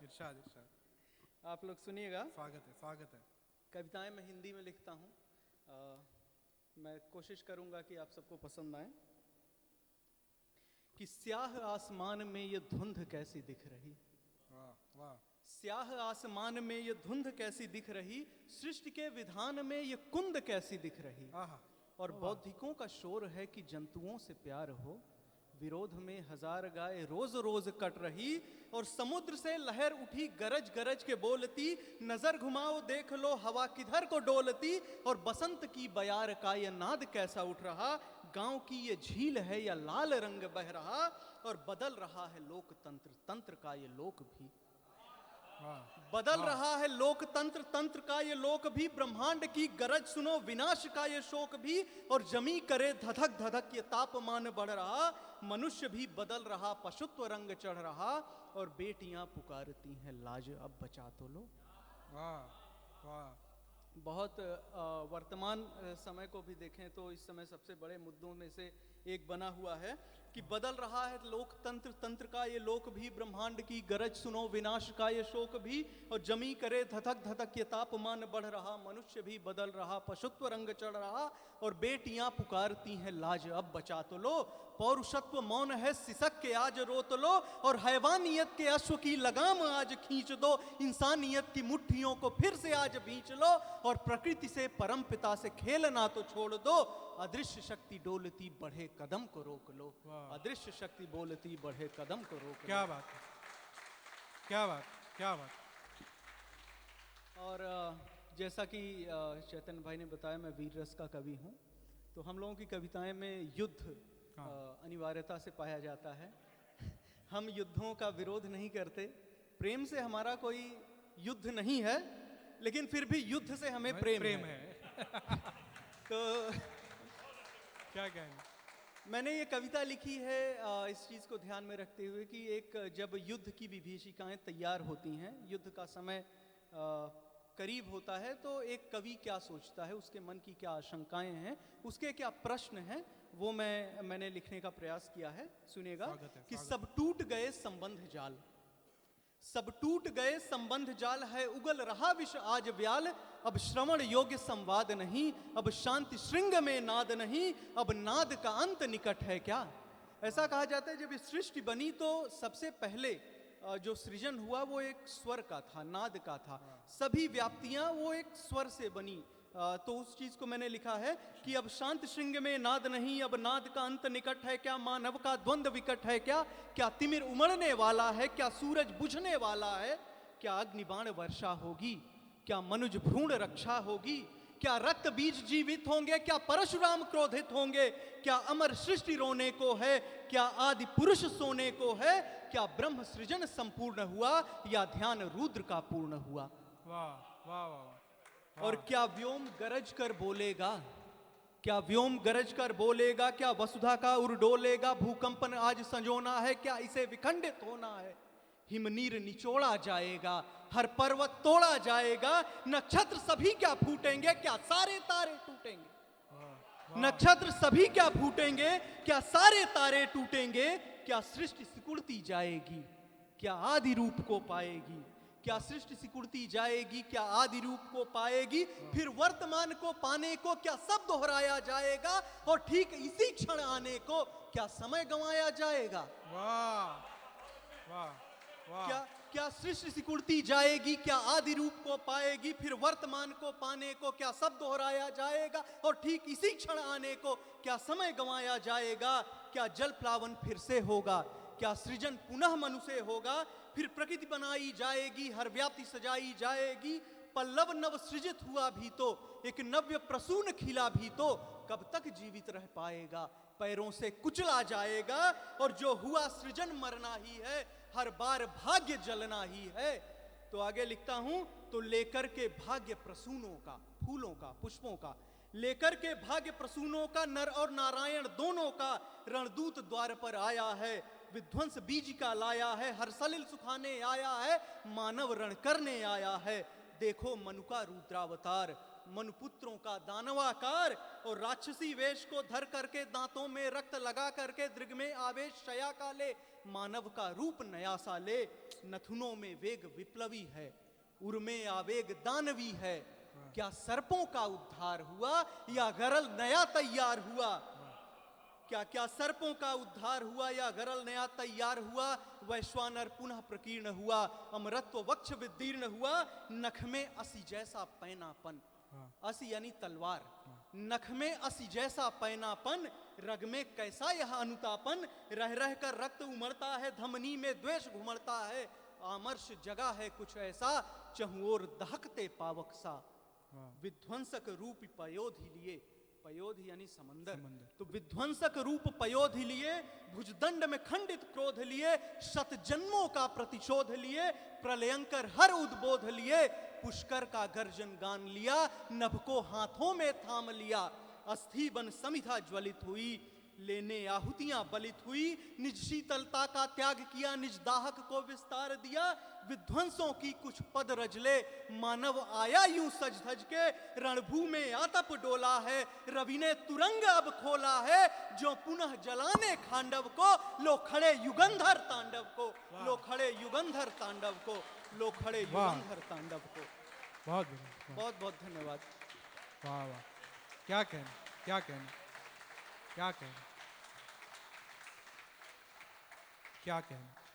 इरशाद इरशाद। आप लोग सुनिएगा। स्वागत है स्वागत है। कविताएं मैं हिंदी में लिखता हूँ। मैं कोशिश करूँगा कि आप सबको पसंद आए। कि स्याह आसमान में ये धुंध कैसी दिख रही, वाह वाह। स्याह आसमान में ये धुंध कैसी दिख रही, सृष्टि के विधान में ये कुंद कैसी दिख रही। आहा। और बौद्धिकों का शोर है कि जंतुओं से प्यार हो, विरोध में हजार गाय रोज रोज कट रही। और समुद्र से लहर उठी गरज गरज के बोलती, नजर घुमाओ देख लो हवा किधर को डोलती। और बसंत की बयार का ये नाद कैसा उठ रहा, गांव की ये झील है या लाल रंग बह रहा। और बदल रहा है लोकतंत्र, तंत्र का ये लोक भी बदल रहा है लोकतंत्र, तंत्र का ये लोक भी। ब्रह्मांड की गरज सुनो, विनाश का ये शोक भी। और जमी करे धधक धधक ये तापमान बढ़ रहा, मनुष्य भी बदल रहा, पशुत्व रंग चढ़ रहा। और बेटियां पुकारती हैं लाज अब बचा तो लो। वाह वाह। बहुत वर्तमान समय को भी देखें तो इस समय सबसे बड़े मुद्दों में से एक बना हुआ है कि बदल रहा है लोकतंत्र, तंत्र का ये लोक भी। ब्रह्मांड की गरज सुनो, विनाश का ये शोक भी। और जमी करे धधक धधक ये तापमान बढ़ रहा, मनुष्य भी बदल रहा, पशुत्व रंग चढ़ रहा। और बेटियां पुकारती हैं लाज अब बचा तो लो। पौरुषत्व मौन है सिसक के आज रो तो लो। और हैवानियत के अश्व की लगाम आज खींच दो, इंसानियत की मुट्ठियों को फिर से आज भींच लो। और प्रकृति से परम पिता से खेलना तो छोड़ दो, अदृश्य शक्ति डोलती बढ़े कदम को रोक लो। अदृश्य शक्ति बोलती बढ़े कदम को रोक लो। क्या बात है, क्या बात, क्या बात। और जैसा कि चैतन्य भाई ने बताया, मैं वीर रस का कवि हूँ। तो हम लोगों की कविताएं में युद्ध अनिवार्यता से पाया जाता है। हम युद्धों का विरोध नहीं करते, प्रेम से हमारा कोई युद्ध नहीं है, लेकिन फिर भी युद्ध से हमें प्रेम है। तो क्या कहेंगे। मैंने ये कविता लिखी है इस चीज़ को ध्यान में रखते हुए कि एक जब युद्ध की विभीषिकाएं तैयार होती हैं, युद्ध का समय करीब होता है, तो एक कवि क्या सोचता है, उसके मन की क्या आशंकाएं हैं, उसके क्या प्रश्न हैं, वो मैंने लिखने का प्रयास किया है। सुनिएगा कि सब टूट गए संबंध जाल, सब टूट गए संबंध जाल है उगल रहा विष आज व्याल। अब श्रवण योग्य संवाद नहीं, अब शांति श्रृंग में नाद नहीं, अब नाद का अंत निकट है क्या। ऐसा कहा जाता है जब ये सृष्टि बनी तो सबसे पहले जो सृजन हुआ वो एक स्वर का था, नाद का था। सभी व्याप्तियां वो एक स्वर से बनी। तो उस चीज को मैंने लिखा है कि अब शांत श्रृंग में नाद नहीं, अब नाद का अंत निकट है क्या। मानव का द्वंद्व विकट है क्या, क्या तिमिर उमड़ने वाला है, क्या सूरज बुझने वाला है, क्या अग्निबाण वर्षा होगी, क्या मनुज भ्रूण रक्षा होगी, क्या रक्त बीज जीवित होंगे, क्या परशुराम क्रोधित होंगे, क्या अमर सृष्टि रोने को है, क्या आदि पुरुष सोने को है, क्या ब्रह्म सृजन संपूर्ण हुआ, या ध्यान रुद्र का पूर्ण हुआ। वाह वाह वाह। और क्या व्योम गरज कर बोलेगा, क्या व्योम गरज कर बोलेगा, क्या वसुधा का उर डोलेगा। भूकंपन आज संजोना है, क्या इसे विखंडित होना है। हिमनीर निचोड़ा जाएगा, हर पर्वत तोड़ा जाएगा। नक्षत्र सभी क्या फूटेंगे, क्या सारे तारे टूटेंगे। नक्षत्र सभी क्या फूटेंगे, क्या सारे तारे टूटेंगे। क्या सृष्टि सिकुड़ती जाएगी, क्या आदि रूप को पाएगी। क्या सृष्टि सिकुड़ती जाएगी, क्या आदि रूप को पाएगी। फिर वर्तमान को पाने को क्या सब दोहराया जाएगा, और ठीक इसी क्षण आने को क्या समय गंवाया जाएगा। वाह वाह वाह। क्या सृष्टि सिकुड़ती जाएगी, क्या आदि रूप को पाएगी। फिर वर्तमान को पाने को क्या सब दोहराया जाएगा, और ठीक इसी क्षण आने को क्या समय गंवाया जाएगा। क्या जल प्लावन फिर से होगा, क्या सृजन पुनः मनुष्य होगा। फिर प्रकृति बनाई जाएगी, हर व्याप्ति सजाई जाएगी। पल्लव नव सृजित हुआ भी तो, एक नव्य प्रसून खिला भी तो, कब तक जीवित रह पाएगा। पैरों से कुचला जाएगा, और जो हुआ सृजन मरना ही है, हर बार भाग्य जलना ही है। तो आगे लिखता हूं, तो लेकर के भाग्य प्रसूनों का, फूलों का, पुष्पों का, लेकर के भाग्य प्रसूनों का, नर और नारायण दोनों का रणदूत द्वार पर आया है। विध्वंस बीज का लाया है, हर सलिल सुखाने आया है, मानव रण करने आया है। देखो मनु का रुद्रावतार, मनुपुत्रों का दानवाकार, और राक्षसी वेश को धर करके दांतों में रक्त लगा करके दृग में आवेश शया का ले, मानव का रूप नया सा ले, नथुनों में वेग विप्लवी है, उर में आवेग दानवी है, क्या सर्पों का उद्धार हुआ या गरल नया तैयार हुआ, क्या क्या सर्पों का उद्धार हुआ या गरल नया तैयार हुआ, वैश्वानर पुनः प्रकीर्ण हुआ, अमरत्व वक्ष विदीर्ण हुआ, नख में असी जैसा पैनापन, असी यानी तलवार, नख में असी जैसा पैनापन, रग में कैसा यह अनुतापन, रह रह कर रक्त उमड़ता है, धमनी में द्वेष घुमड़ता है, आमर्ष जगह है कुछ ऐसा, चहुओर दहकते पावक सा, विध्वंसक रूप पयोधि लिए, पयोध यानी समंदर, तो विध्वंसक रूप पयोध लिए, भुजदंड में खंडित क्रोध लिए, शत जन्मों का प्रतिशोध लिए, प्रलयंकर हर उद्बोध लिए, पुष्कर का गर्जन गान लिया, नभ को हाथों में थाम लिया, अस्थि बन समिधा ज्वलित हुई, लेने आहुतियां बलित हुई, निज शीतलता का त्याग किया, निज दाहक को विस्तार दिया, विध्वंसों की कुछ पद रजले, मानव आया यूं सज धज के, रणभू में आतप डोला है, रवि ने तुरंग अब खोला है, जो पुनः जलाने खांडव को, लो खड़े युगंधर तांडव को, लो खड़े युगंधर तांडव को, लो खड़े युगंधर तांडव को। बहुत बढ़िया, बहुत बहुत धन्यवाद। वाह वाह, क्या कहना, क्या कहना, क्या कहना, क्या कहना।